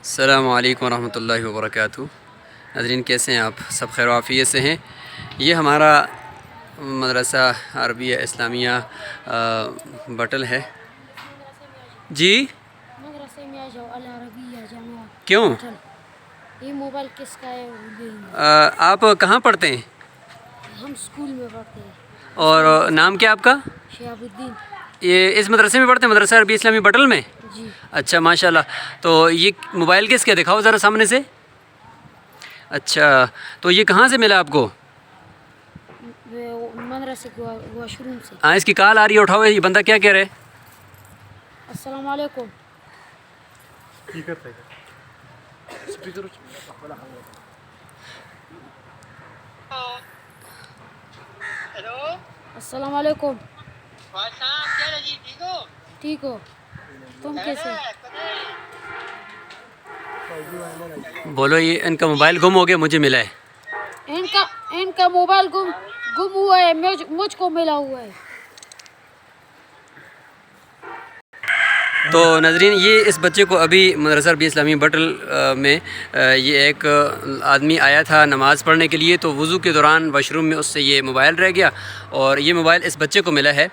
السلام علیکم ورحمۃ اللہ وبرکاتہ۔ ناظرین، کیسے ہیں آپ؟ سب خیر و عافیت سے ہیں؟ یہ ہمارا مدرسہ عربیہ اسلامیہ بٹل ہے جی۔ مدرسے میں آ جاؤ، العربیہ جامعہ کیوں؟ بٹل۔ یہ موبائل کس کا ہے؟ آپ کہاں پڑھتے ہیں؟ ہم اسکول میں پڑھتے ہیں۔ اور نام کیا آپ کا؟ شہاب الدین۔ یہ اس مدرسے میں پڑھتے ہیں، مدرسہ عربیہ اسلامی بٹل میں؟ جی۔ اچھا، ماشاء اللہ۔ تو یہ موبائل کس کا؟ دکھاؤ ذرا سامنے سے۔ اچھا، تو یہ کہاں سے ملا آپ کو؟ مدرسے واش روم سے۔ ہاں، اس کی کال آ رہی ہے، اٹھاؤ۔ یہ بندہ کیا کہہ رہے؟ السلام علیکم۔ السلام علیکم۔ ٹھیک ہو؟ تم کیسے؟ بولو، یہ ان کا موبائل گم ہو گیا، مجھے ملا ہے۔ ان کا موبائل گم ہوا ہے، مجھ کو ملا ہوا ہے۔ تو ناظرین، یہ اس بچے کو ابھی مدرسہ عربیہ اسلامی بٹل میں یہ ایک آدمی آیا تھا نماز پڑھنے کے لیے، تو وضو کے دوران واش روم میں اس سے یہ موبائل رہ گیا، اور یہ موبائل اس بچے کو ملا ہے،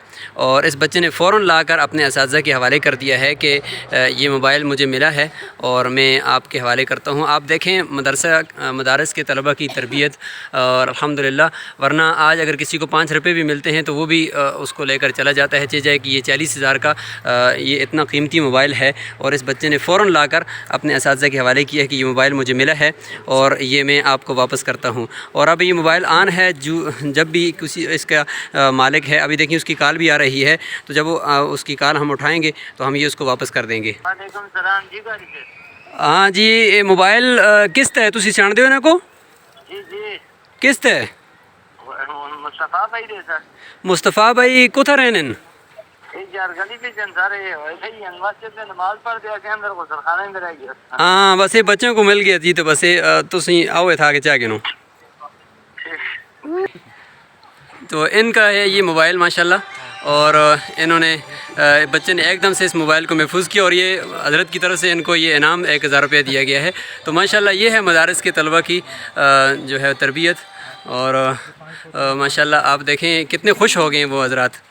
اور اس بچے نے فوراً لا کر اپنے اساتذہ کے حوالے کر دیا ہے کہ یہ موبائل مجھے ملا ہے اور میں آپ کے حوالے کرتا ہوں۔ آپ دیکھیں مدارس کے طلبہ کی تربیت، اور الحمدللہ، ورنہ آج اگر کسی کو 5 روپے بھی ملتے ہیں تو وہ بھی اس کو لے کر چلا جاتا ہے، چاہے جائے کہ یہ 40,000 کا یہ اتنا قیمتی موبائل ہے، اور اس بچے نے فوراً لا کر اپنے اساتذہ کے حوالے کیا ہے کہ یہ موبائل مجھے ملا ہے اور یہ میں آپ کو واپس کرتا ہوں۔ اور اب یہ موبائل آن ہے، جب بھی کسی اس کا مالک ہے، ابھی دیکھیں اس کی کال بھی آ رہی ہے، تو جب وہ اس کی کال ہم اٹھائیں گے تو ہم یہ اس کو واپس کر دیں گے۔ وعلیکم السلام جی۔ ہاں جی، یہ موبائل قسط ہے، تسی جانتے ہو نا کو؟ جی جی، قسط ہے۔ مصطفیٰ بھائی دے سر۔ مصطفیٰ بھائی کتھا رہنن؟ یار گلی پہ چند سارے صحیح مسجد میں نماز پڑھ دیا کے اندر غسل خانے میں رہ گیا۔ ہاں، بس یہ بچوں کو مل گیا جی، تو بس تسی آؤ تھا کہ چاہ کے نو۔ تو ان کا ہے یہ موبائل ماشاءاللہ، اور انہوں نے بچے نے ایک دم سے اس موبائل کو محفوظ کیا، اور یہ حضرت کی طرف سے ان کو یہ انعام 1000 روپیہ دیا گیا ہے۔ تو ماشاءاللہ یہ ہے مدارس کے طلبہ کی جو ہے تربیت، اور ماشاءاللہ آپ دیکھیں کتنے خوش ہو گئے ہیں وہ حضرات۔